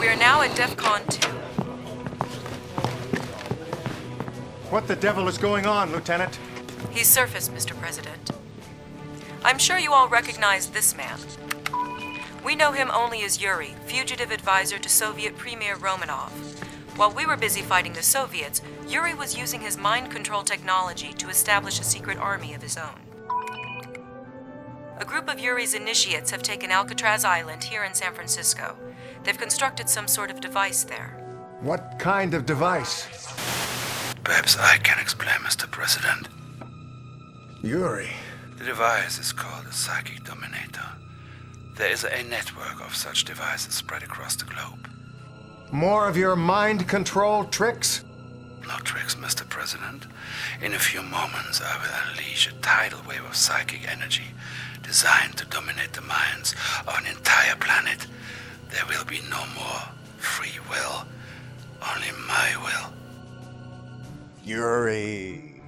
We are now at DEFCON 2. What the devil is going on, Lieutenant? He's surfaced, Mr. President. I'm sure you all recognize this man. We know him only as Yuri, fugitive advisor to Soviet Premier Romanov. While we were busy fighting the Soviets, Yuri was using his mind control technology to establish a secret army of his own. A group of Yuri's initiates have taken Alcatraz Island here in San Francisco. They've constructed some sort of device there. What kind of device? Perhaps I can explain, Mr. President. Yuri. The device is called a psychic dominator. There is a network of such devices spread across the globe. More of your mind control tricks? No tricks, Mr. President. In a few moments, I will unleash a tidal wave of psychic energy designed to dominate the minds of an entire planet. There will be no more free will, only my will. Yuri.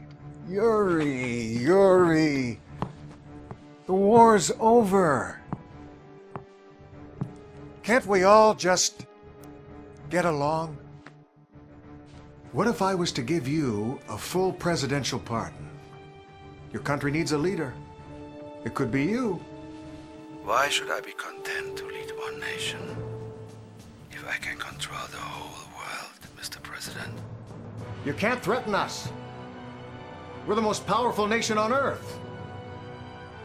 The war's over. Can't we all just get along? What if I was to give you a full presidential pardon? Your country needs a leader. It could be you. Why should I be content to lead one nation if I can control the whole world, Mr. President? You can't threaten us. We're the most powerful nation on Earth.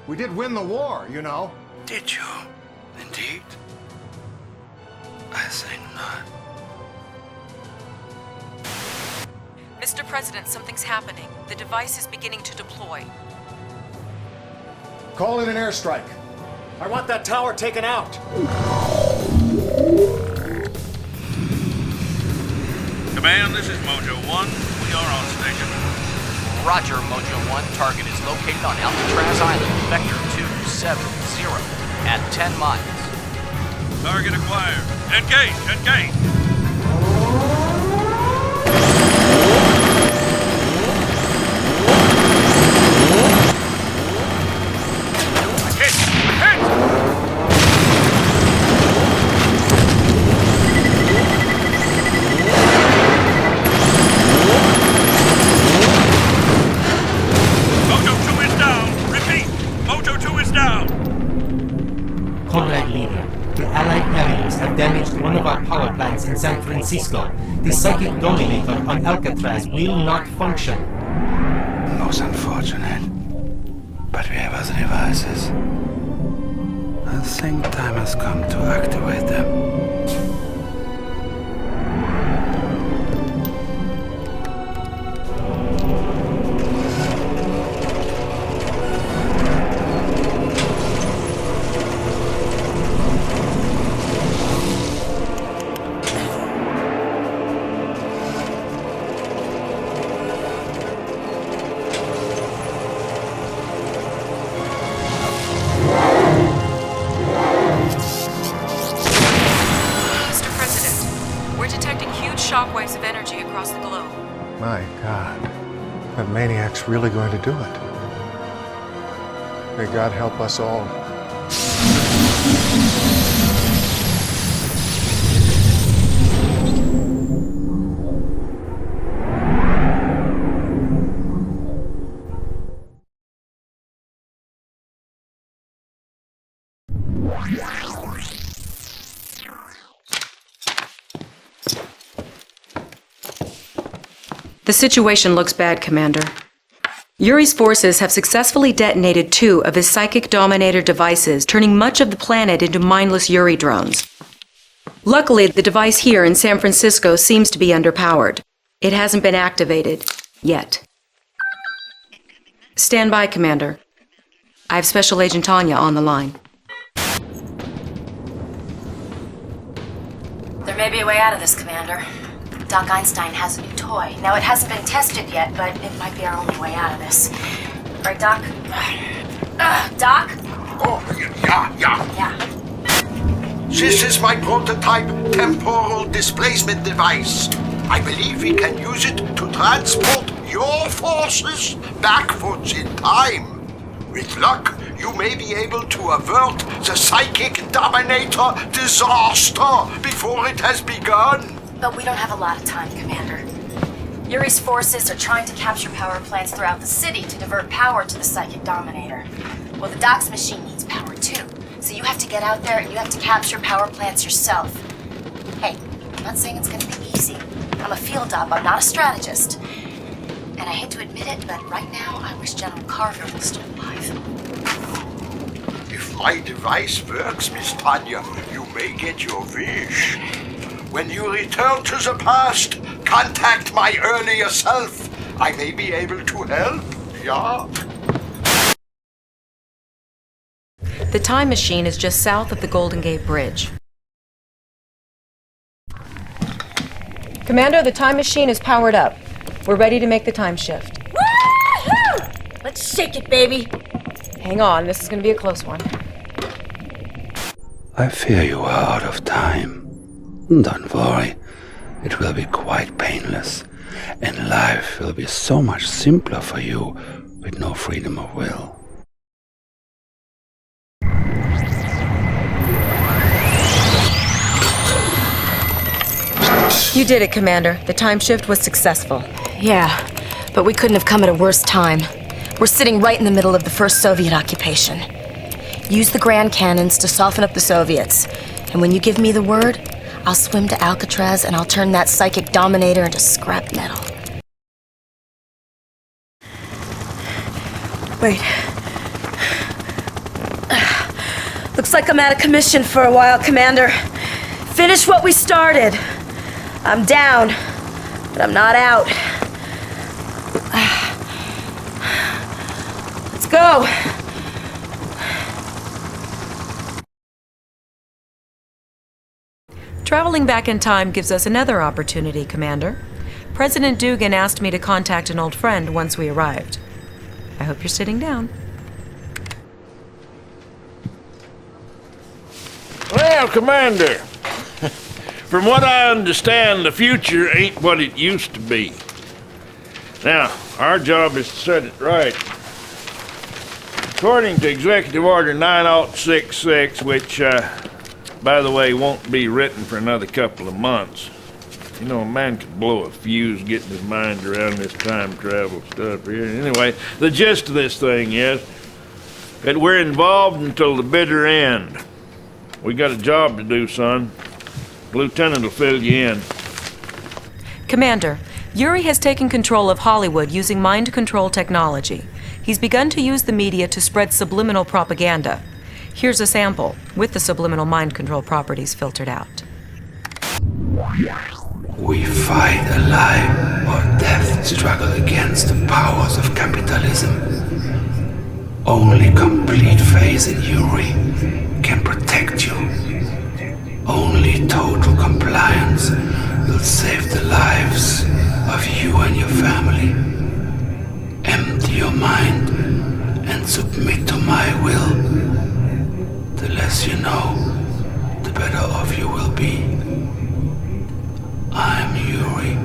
We did win the war, you know. Did you? Indeed? I think not. Mr. President, something's happening. The device is beginning to deploy. Call in an airstrike. I want that tower taken out. Command, this is Mojo 1. We are on station. Roger, Mojo 1. Target is located on Alcatraz Island, Vector 270, at 10 miles. Target acquired. Engage! Comrade Leader, the Allied areas have damaged one of our power plants in San Francisco. The psychic dominator on Alcatraz will not function. Most unfortunate. But we have other devices. I think time has come to activate them. Shockwaves of energy across the globe. My God, that maniac's really going to do it. May God help us all. The situation looks bad, Commander. Yuri's forces have successfully detonated 2 of his psychic dominator devices, turning much of the planet into mindless Yuri drones. Luckily, the device here in San Francisco seems to be underpowered. It hasn't been activated yet. Stand by, Commander. I have Special Agent Tanya on the line. There may be a way out of this, Commander. Doc Einstein has a new toy. Now, it hasn't been tested yet, but it might be our only way out of this. Right, Doc? Doc? Oh, yeah. This is my prototype temporal displacement device. I believe we can use it to transport your forces backwards in time. With luck, you may be able to avert the Psychic Dominator disaster before it has begun. But we don't have a lot of time, Commander. Yuri's forces are trying to capture power plants throughout the city to divert power to the Psychic Dominator. Well, the Doc's machine needs power too. So you have to get out there and you have to capture power plants yourself. Hey, I'm not saying it's gonna be easy. I'm a field op, I'm not a strategist. And I hate to admit it, but right now I wish General Carver was still alive. If my device works, Miss Tanya, you may get your wish. When you return to the past, contact my earlier self. I may be able to help, yeah? The time machine is just south of the Golden Gate Bridge. Commander, the time machine is powered up. We're ready to make the time shift. Woohoo! Let's shake it, baby. Hang on, this is going to be a close one. I fear you are out of time. Don't worry, it will be quite painless, and life will be so much simpler for you with no freedom of will. You did it, Commander. The time shift was successful. Yeah, but we couldn't have come at a worse time. We're sitting right in the middle of the first Soviet occupation. Use the Grand Cannons to soften up the Soviets. And when you give me the word, I'll swim to Alcatraz and I'll turn that Psychic Dominator into scrap metal. Wait. Looks like I'm out of commission for a while, Commander. Finish what we started. I'm down, but I'm not out. Let's go. Traveling back in time gives us another opportunity, Commander. President Dugan asked me to contact an old friend once we arrived. I hope you're sitting down. Well, Commander, from what I understand, the future ain't what it used to be. Now, our job is to set it right. According to Executive Order 9066, which, by the way, won't be written for another couple of months. You know, a man could blow a fuse getting his mind around this time travel stuff here. Anyway, the gist of this thing is that we're involved until the bitter end. We got a job to do, son. The lieutenant will fill you in. Commander, Yuri has taken control of Hollywood using mind control technology. He's begun to use the media to spread subliminal propaganda. Here's a sample, with the subliminal mind control properties filtered out. We fight a life or death struggle against the powers of capitalism. Only complete faith in Yuri can protect you. Only total compliance will save the lives of you and your family. Empty your mind and submit to my will. The less you know, the better off you will be. I'm Yuri.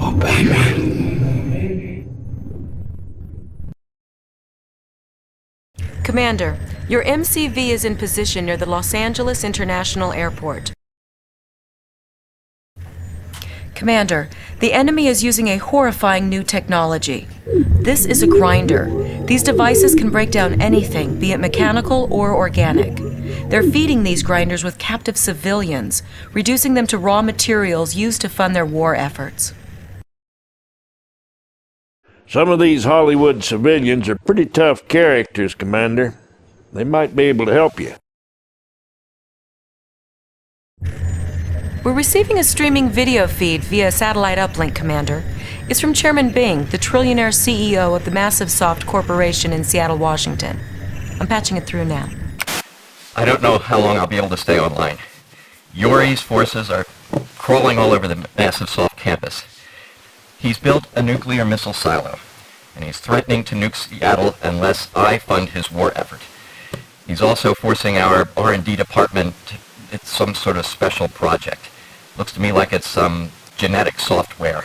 Obey me. Commander, your MCV is in position near the Los Angeles International Airport. Commander, the enemy is using a horrifying new technology. This is a grinder. These devices can break down anything, be it mechanical or organic. They're feeding these grinders with captive civilians, reducing them to raw materials used to fund their war efforts. Some of these Hollywood civilians are pretty tough characters, Commander. They might be able to help you. We're receiving a streaming video feed via satellite uplink, Commander. It's from Chairman Bing, the trillionaire CEO of the Massive Soft Corporation in Seattle, Washington. I'm patching it through now. I don't know how long I'll be able to stay online. Yuri's forces are crawling all over the Massive Soft campus. He's built a nuclear missile silo, and he's threatening to nuke Seattle unless I fund his war effort. He's also forcing our R&D department. It's some sort of special project. Looks to me like it's some genetic software.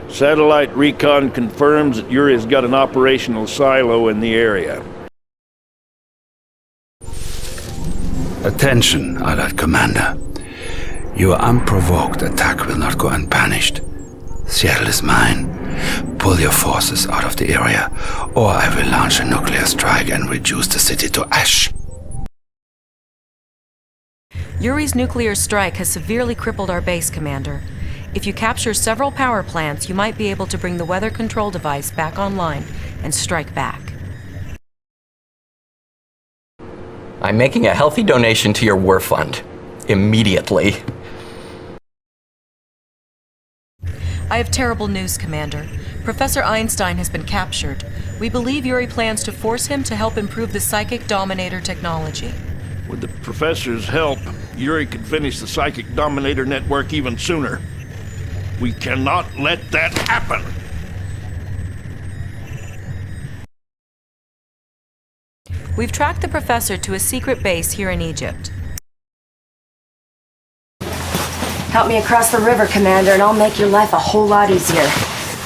Satellite recon confirms that Yuri's got an operational silo in the area. Attention, Allied Commander. Your unprovoked attack will not go unpunished. Seattle is mine. Pull your forces out of the area, or I will launch a nuclear strike and reduce the city to ash. Yuri's nuclear strike has severely crippled our base, Commander. If you capture several power plants, you might be able to bring the weather control device back online and strike back. I'm making a healthy donation to your war fund. Immediately. I have terrible news, Commander. Professor Einstein has been captured. We believe Yuri plans to force him to help improve the Psychic Dominator technology. With the professor's help, Yuri could finish the Psychic Dominator network even sooner. We cannot let that happen! We've tracked the professor to a secret base here in Egypt. Help me across the river, Commander, and I'll make your life a whole lot easier.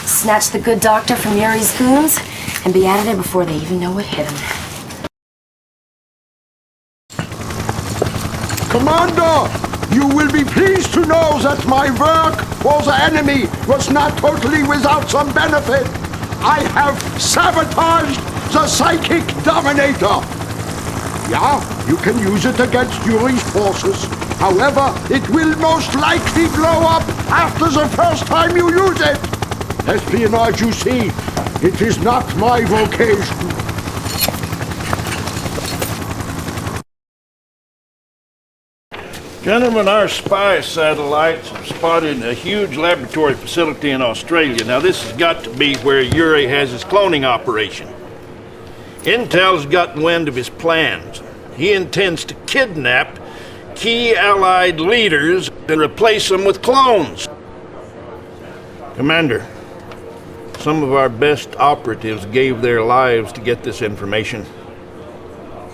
Snatch the good doctor from Yuri's goons and be out of there before they even know what hit him. Commander, you will be pleased to know that my work for the enemy was not totally without some benefit. I have sabotaged the Psychic Dominator. Yeah, you can use it against Yuri's forces. However, it will most likely blow up after the first time you use it. Espionage, you see, it is not my vocation. Gentlemen, our spy satellites have spotted a huge laboratory facility in Australia. Now, this has got to be where Yuri has his cloning operation. Intel's gotten wind of his plans. He intends to kidnap key Allied leaders and replace them with clones. Commander, some of our best operatives gave their lives to get this information.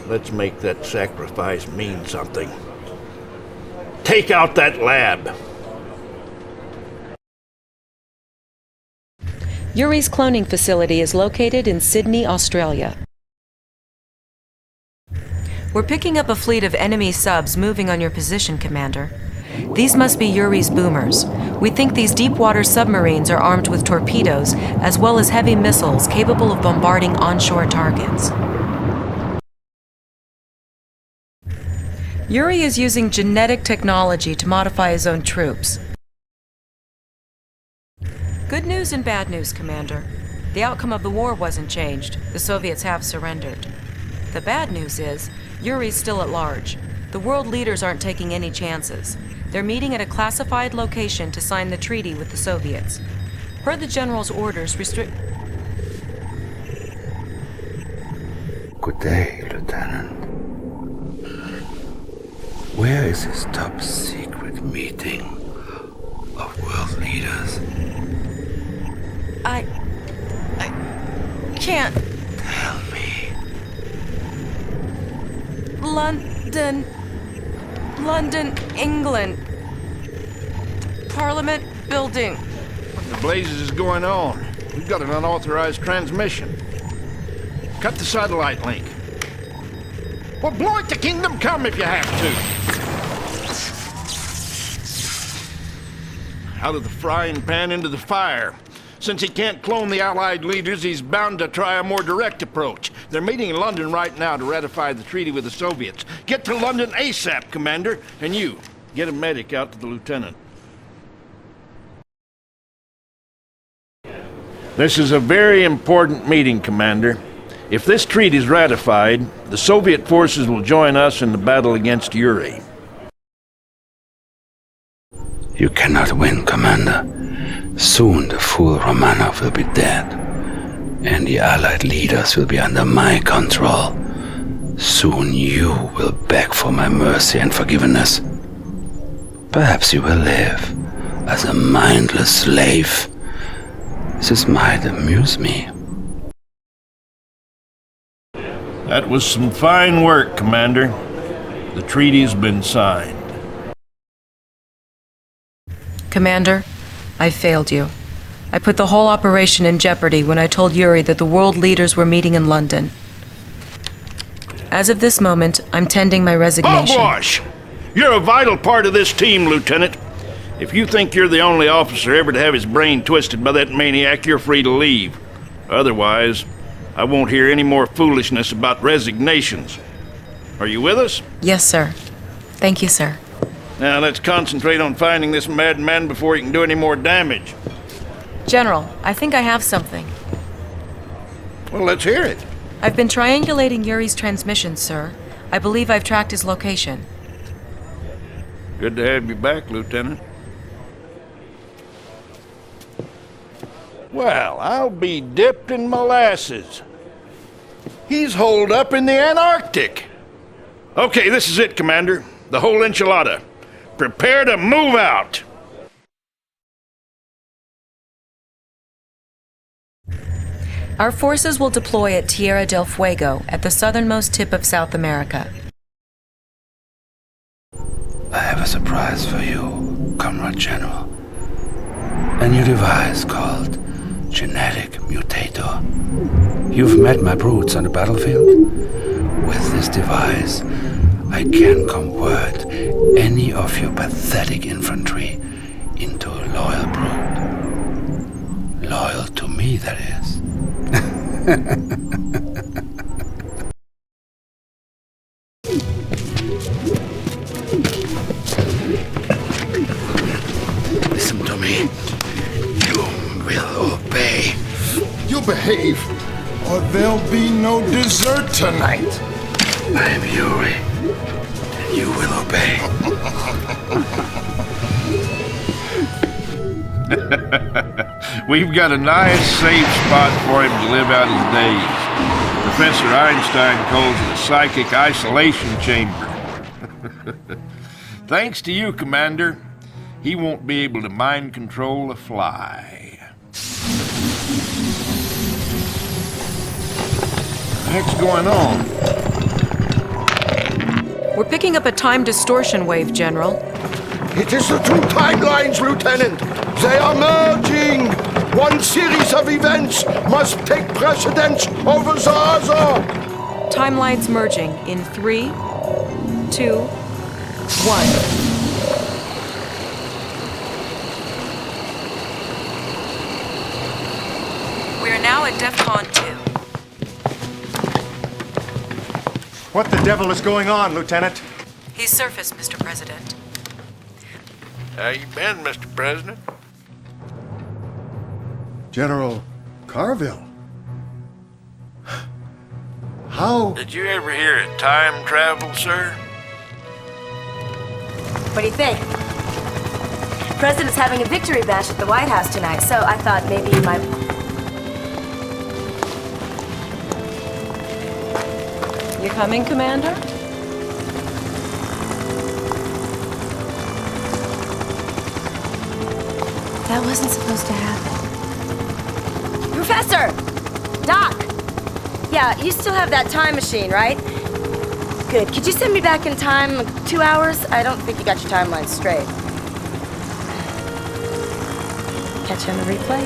Let's make that sacrifice mean something. Take out that lab. Yuri's cloning facility is located in Sydney, Australia. We're picking up a fleet of enemy subs moving on your position, Commander. These must be Yuri's boomers. We think these deep-water submarines are armed with torpedoes, as well as heavy missiles capable of bombarding onshore targets. Yuri is using genetic technology to modify his own troops. Good news and bad news, Commander. The outcome of the war wasn't changed. The Soviets have surrendered. The bad news is, Yuri's still at large. The world leaders aren't taking any chances. They're meeting at a classified location to sign the treaty with the Soviets. Per the General's orders, Good day, Lieutenant. Where is this top secret meeting of world leaders? I can't. Tell me. London, England. Parliament building. What in the blazes is going on? We've got an unauthorized transmission. Cut the satellite link. Well, blow it to Kingdom Come if you have to. Out of the frying pan into the fire. Since he can't clone the Allied leaders, he's bound to try a more direct approach. They're meeting in London right now to ratify the treaty with the Soviets. Get to London ASAP, Commander. And you, get a medic out to the lieutenant. This is a very important meeting, Commander. If this treaty is ratified, the Soviet forces will join us in the battle against Yuri. You cannot win, Commander. Soon the fool Romanov will be dead, and the Allied leaders will be under my control. Soon you will beg for my mercy and forgiveness. Perhaps you will live as a mindless slave. This might amuse me. That was some fine work, Commander. The treaty's been signed. Commander, I failed you. I put the whole operation in jeopardy when I told Yuri that the world leaders were meeting in London. As of this moment, I'm tending my resignation. Hogwash! You're a vital part of this team, Lieutenant. If you think you're the only officer ever to have his brain twisted by that maniac, you're free to leave. Otherwise, I won't hear any more foolishness about resignations. Are you with us? Yes, sir. Thank you, sir. Now let's concentrate on finding this madman before he can do any more damage. General, I think I have something. Well, let's hear it. I've been triangulating Yuri's transmissions, sir. I believe I've tracked his location. Good to have you back, Lieutenant. Well, I'll be dipped in molasses. He's holed up in the Antarctic. Okay, this is it, Commander. The whole enchilada. Prepare to move out. Our forces will deploy at Tierra del Fuego, at the southernmost tip of South America. I have a surprise for you, Comrade General. A new device called Genetic Mutator. You've met my brutes on the battlefield? With this device, I can convert any of your pathetic infantry into a loyal brood. Loyal to me, that is. Listen to me. You will obey. You behave, or there'll be no dessert tonight. I am Yuri. And you will obey. We've got a nice, safe spot for him to live out his days. Professor Einstein calls it a psychic isolation chamber. Thanks to you, Commander, he won't be able to mind control a fly. What's going on? We're picking up a time distortion wave, General. It is the two timelines, Lieutenant. They are merging. One series of events must take precedence over the other. Timelines merging in 3, 2, 1. We are now at DEFCON 2. What the devil is going on, Lieutenant? He's surfaced, Mr. President. How you been, Mr. President? General Carville. How? Did you ever hear of time travel, sir? What do you think? President's having a victory bash at the White House tonight, so I thought maybe you might... You coming, Commander? That wasn't supposed to happen. Professor! Doc! Yeah, you still have that time machine, right? Good. Could you send me back in time, like 2 hours? I don't think you got your timeline straight. Catch you on the replay?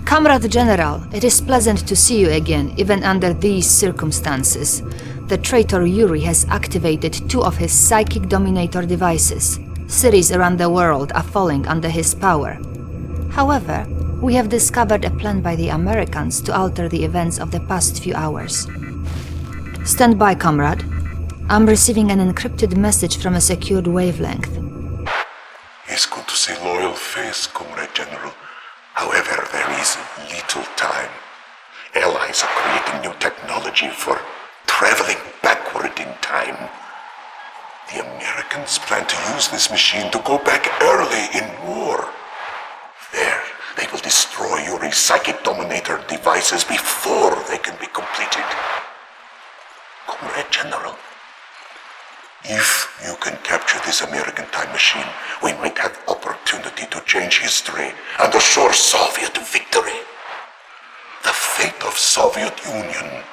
Comrade General, it is pleasant to see you again, even under these circumstances. The traitor Yuri has activated 2 of his psychic dominator devices. Cities around the world are falling under his power. However, we have discovered a plan by the Americans to alter the events of the past few hours. Stand by, comrade. I'm receiving an encrypted message from a secured wavelength. It's good to see loyal face, Comrade General. However, there is little time. Allies are creating new technology for traveling backward in time. The Americans plan to use this machine to go back early in war. There, they will destroy Yuri's psychic dominator devices before they can be completed. Comrade General, If you can capture this American time machine, we might have opportunity to change history and assure Soviet victory. The fate of Soviet Union,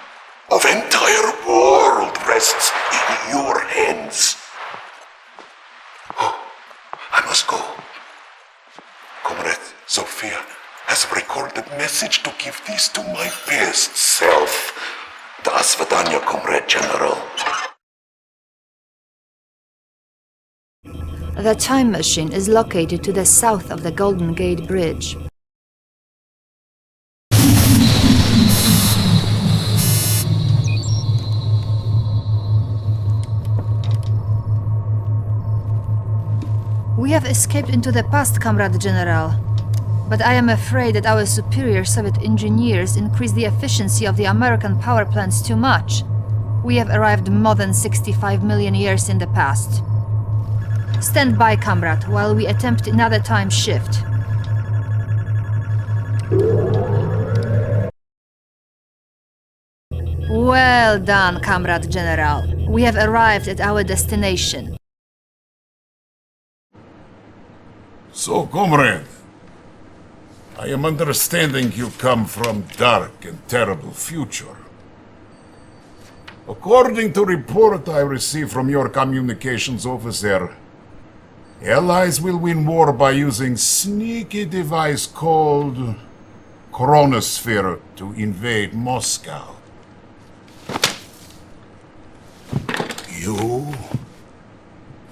of entire world, rests in your hands. Oh, I must go. Comrade Sophia has recorded a message to give this to my best self. Do svidaniya, Comrade General. The time machine is located to the south of the Golden Gate Bridge. We have escaped into the past, Comrade General. But I am afraid that our superior Soviet engineers increased the efficiency of the American power plants too much. We have arrived more than 65 million years in the past. Stand by, comrade, while we attempt another time shift. Well done, Comrade General. We have arrived at our destination. So, comrade, I am understanding you come from dark and terrible future. According to report I received from your communications officer, Allies will win war by using sneaky device called Chronosphere to invade Moscow. You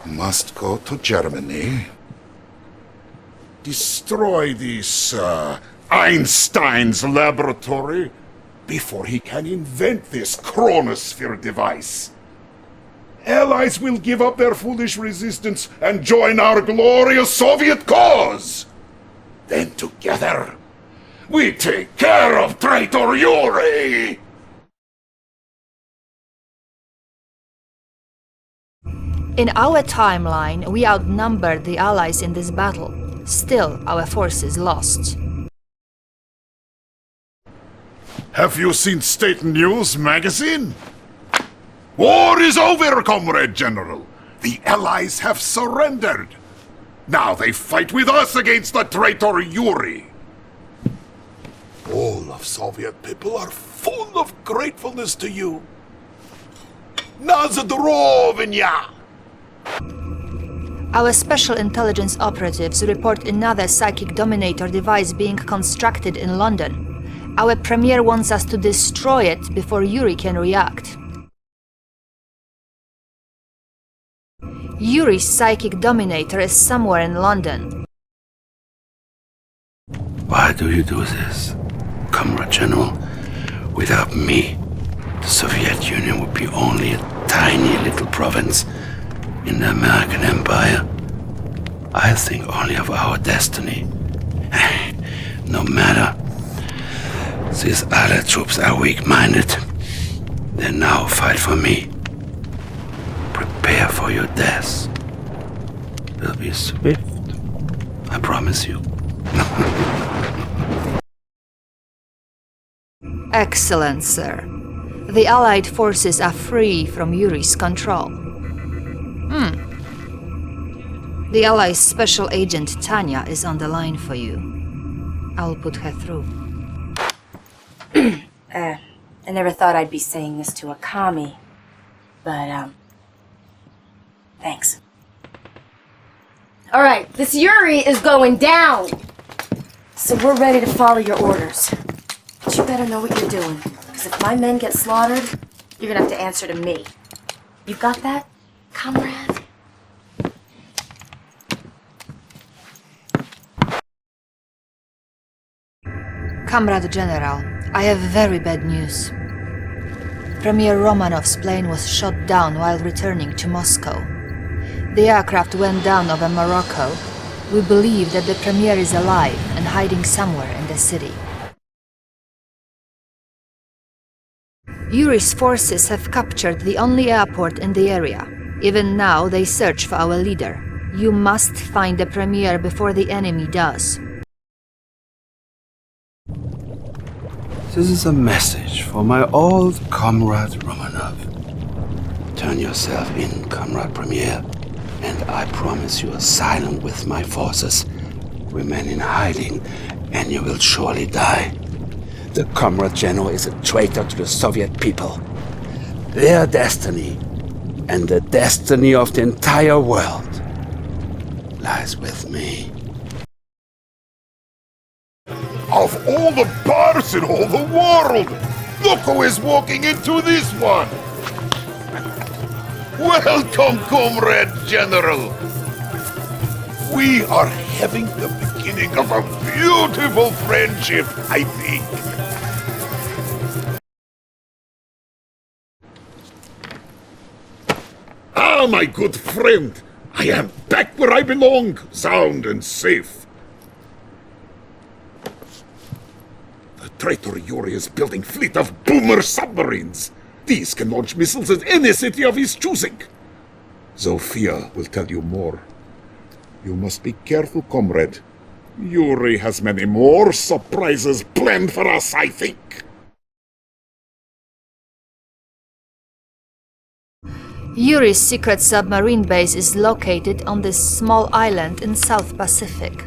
must go to Germany. Destroy this Einstein's laboratory before he can invent this Chronosphere device. Allies will give up their foolish resistance and join our glorious Soviet cause. Then together, we take care of traitor Yuri! In our timeline, we outnumbered the Allies in this battle. Still, our forces lost. Have you seen State News magazine? War is over, Comrade General. The Allies have surrendered. Now they fight with us against the traitor Yuri. All of Soviet people are full of gratefulness to you. Nazdrovnya! Our special intelligence operatives report another psychic dominator device being constructed in London. Our premier wants us to destroy it before Yuri can react. Yuri's psychic dominator is somewhere in London. Why do you do this, Comrade General? Without me, the Soviet Union would be only a tiny little province in the American Empire. I think only of our destiny. No matter. These other troops are weak-minded. They now fight for me. Prepare for your death. Will be swift. I promise you. Excellent, sir. The Allied forces are free from Yuri's control. The Allies' special agent Tanya is on the line for you. I'll put her through. I never thought I'd be saying this to a commie, but, thanks. Alright, this Yuri is going down! So we're ready to follow your orders. But you better know what you're doing, because if my men get slaughtered, you're gonna have to answer to me. You got that, comrade? Comrade General, I have very bad news. Premier Romanov's plane was shot down while returning to Moscow. The aircraft went down over Morocco. We believe that the Premier is alive and hiding somewhere in the city. Yuri's forces have captured the only airport in the area. Even now, they search for our leader. You must find the Premier before the enemy does. This is a message for my old comrade Romanov. Turn yourself in, Comrade Premier, and I promise you asylum with my forces. Remain in hiding, and you will surely die. The Comrade General is a traitor to the Soviet people. Their destiny, and the destiny of the entire world, lies with me. Of all the bars in all the world, look who is walking into this one! Welcome, Comrade General! We are having the beginning of a beautiful friendship, I think. Ah, my good friend, I am back where I belong, sound and safe. The traitor Yuri is building fleet of boomer submarines. These can launch missiles at any city of his choosing. Zofia will tell you more. You must be careful, comrade. Yuri has many more surprises planned for us, I think. Yuri's secret submarine base is located on this small island in South Pacific.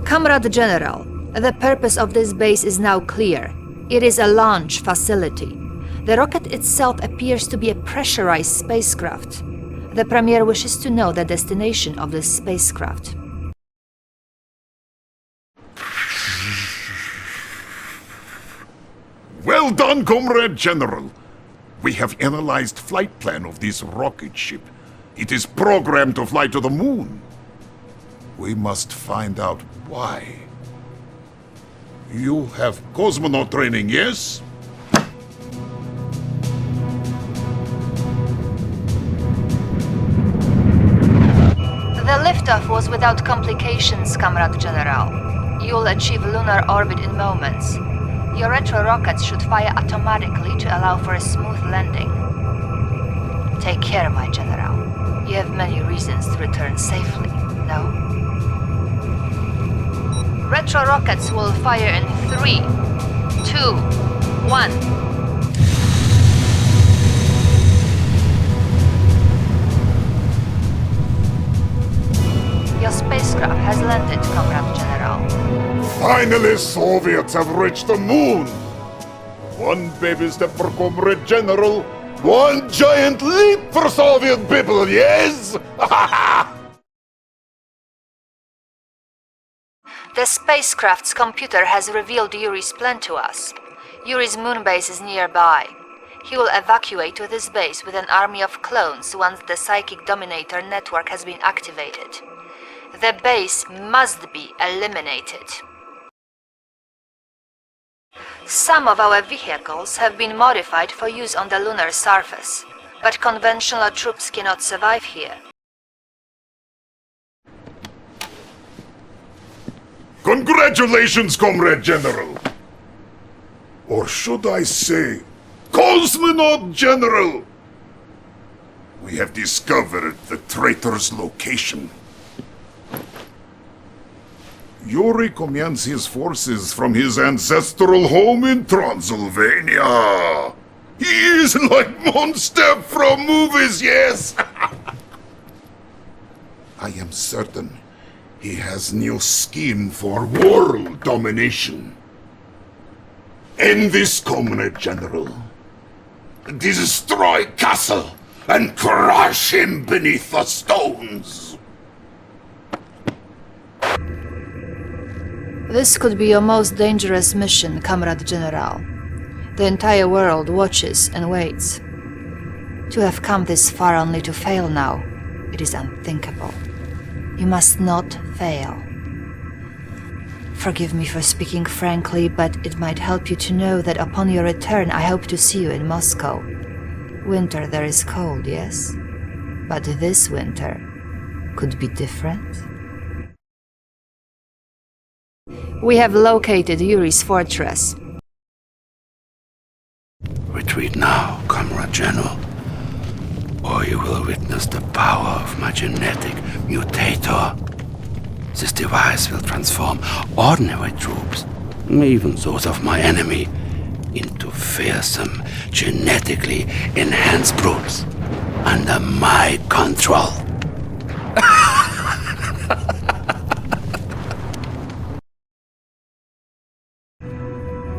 Comrade General, the purpose of this base is now clear. It is a launch facility. The rocket itself appears to be a pressurized spacecraft. The Premier wishes to know the destination of this spacecraft. Well done, Comrade General. We have analyzed flight plan of this rocket ship. It is programmed to fly to the moon. We must find out why. You have cosmonaut training, yes? The liftoff was without complications, Comrade General. You'll achieve lunar orbit in moments. Your retro rockets should fire automatically to allow for a smooth landing. Take care, my General. You have many reasons to return safely, no? Retro rockets will fire in 3, 2, 1. Your spacecraft has landed, Comrade General. Finally, Soviets have reached the moon! One baby step for Comrade General, one giant leap for Soviet people, yes? The spacecraft's computer has revealed Yuri's plan to us. Yuri's moon base is nearby. He will evacuate to this base with an army of clones once the Psychic Dominator network has been activated. The base must be eliminated. Some of our vehicles have been modified for use on the lunar surface, but conventional troops cannot survive here. Congratulations, Comrade General! Or should I say, Cosmonaut General! We have discovered the traitor's location. Yuri commands his forces from his ancestral home in Transylvania. He is like monster from movies, yes! I am certain he has new scheme for world domination. End this, Comrade General. Destroy Castle and crush him beneath the stones. This could be your most dangerous mission, Comrade General. The entire world watches and waits. To have come this far only to fail now, it is unthinkable. You must not fail. Forgive me for speaking frankly, but it might help you to know that upon your return I hope to see you in Moscow. Winter there is cold, yes? But this winter could be different. We have located Yuri's fortress. Retreat now, Comrade General, or you will witness the power of my genetic mutator. This device will transform ordinary troops, even those of my enemy, into fearsome, genetically enhanced brutes under my control.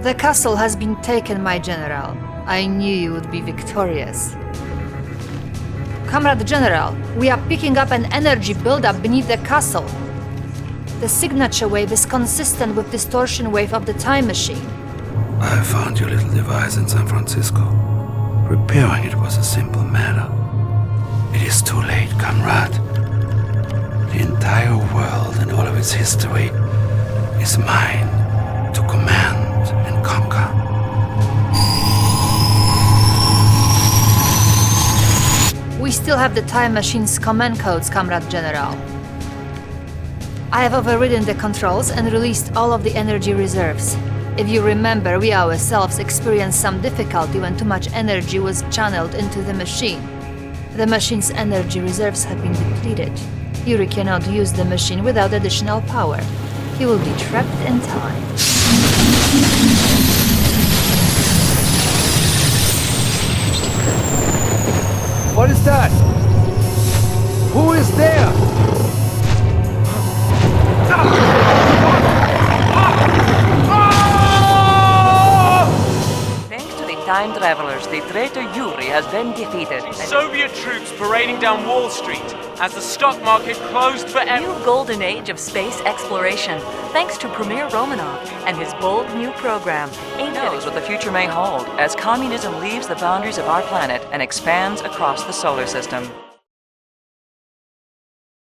The castle has been taken, my general. I knew you would be victorious. Comrade General, we are picking up an energy buildup beneath the castle. The signature wave is consistent with distortion wave of the time machine. I found your little device in San Francisco. Repairing it was a simple matter. It is too late, comrade. The entire world and all of its history is mine to command and conquer. We still have the time machine's command codes, Comrade General. I have overridden the controls and released all of the energy reserves. If you remember, we ourselves experienced some difficulty when too much energy was channeled into the machine. The machine's energy reserves have been depleted. Yuri cannot use the machine without additional power. He will be trapped in time. What is that? Who is there? Thanks to the time travelers, the traitor Yuri has been defeated. Soviet troops parading down Wall Street as the stock market closed for New golden age of space exploration, thanks to Premier Romanov and his bold new program. Who knows what the future may hold as communism leaves the boundaries of our planet and expands across the solar system.